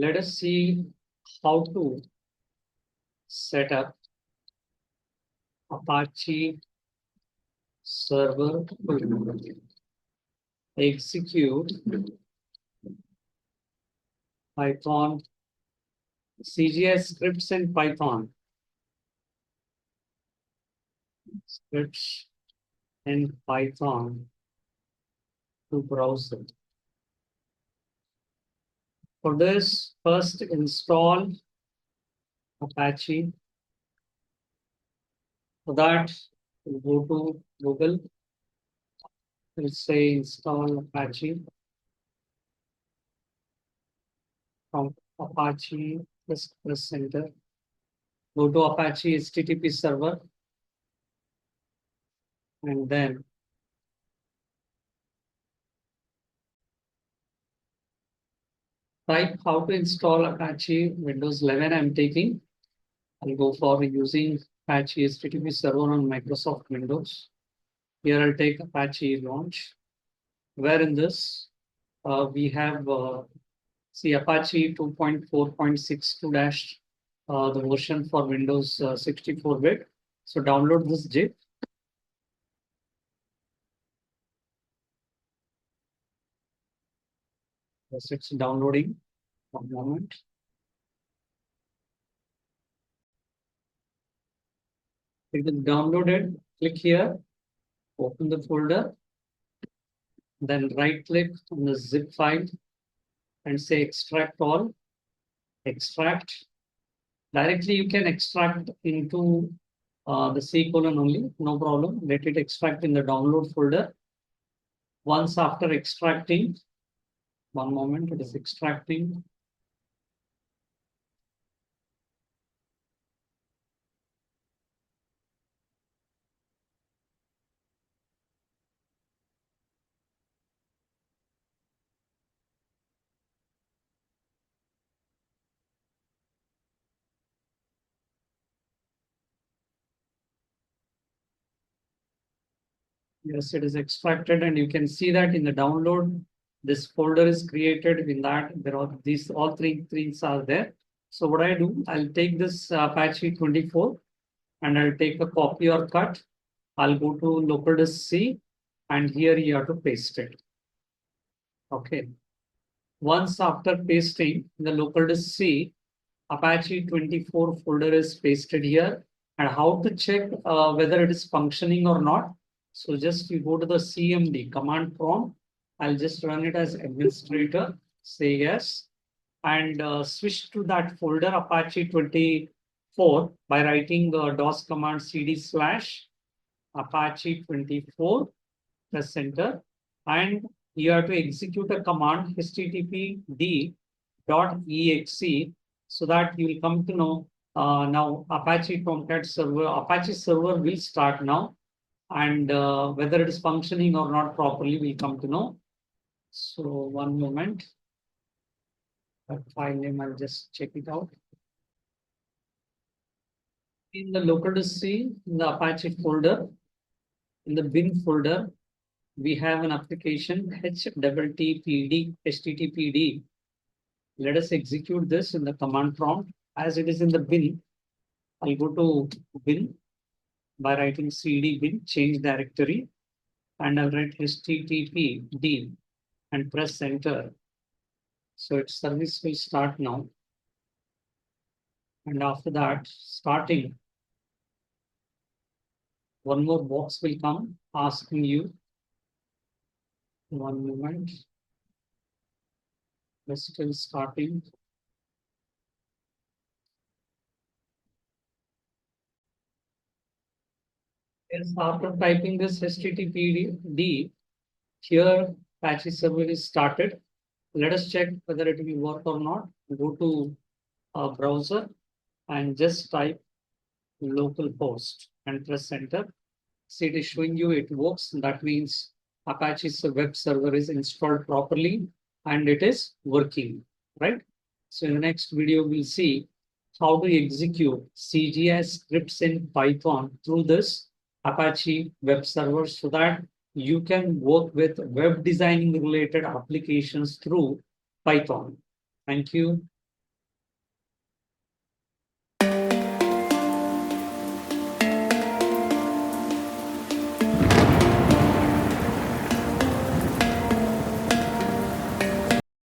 let us see how to set up Apache Server Setup. Execute Python CGI Scripts in Python. Scripts in Python to browser. For this, first install Apache. For that, we'll go to Google. Let's say install Apache from Apache press enter. Go to Apache HTTP server and then type how to install Apache Windows 11. I'm taking. I'll go for using Apache HTTP server on Microsoft Windows. Here I'll take Apache launch. Where in this we have see Apache 2.4.62 dash the version for Windows 64-bit. So download this zip. Yes, it's downloading. One moment. It is downloaded. Click here. Open the folder. Then right click on the zip file and say extract all. Extract. Directly you can extract into the C colon only, no problem. Let it extract in the download folder. Once after extracting, one moment, it is extracting. Yes, it is extracted, and you can see that in the download, this folder is created. In that, there are these all three things are there. So what I do, I'll take this Apache 24 and I'll take a copy or cut. I'll go to local disk C and here you have to paste it. Okay. Once after pasting in the local disk C, Apache 24 folder is pasted here. And how to check whether it is functioning or not? So just you go to the CMD command prompt. I'll just run it as administrator, say yes, and switch to that folder Apache 24 by writing the DOS command cd / Apache 24, press enter, and you have to execute a command httpd.exe so that you will come to know now Apache Tomcat server, Apache server will start now. And whether it is functioning or not properly, we come to know. So one moment. That file name, I'll just check it out. In the local disk C, in the Apache folder, in the bin folder, we have an application httpd. Let us execute this in the command prompt. As it is in the bin, I'll go to bin by writing cd bin, change directory, and I'll write httpd and press enter. So its service will start now. And after that, starting, one more box will come asking you. One moment. It's still starting. Yes, after typing this httpd, here Apache server is started. Let us check whether it will work or not. Go to a browser and just type localhost and press enter. See, it is showing you it works. That means Apache's web server is installed properly and it is working, right? So in the next video, we'll see how to execute CGI scripts in Python through this Apache web server so that you can work with web designing related applications through Python. Thank you.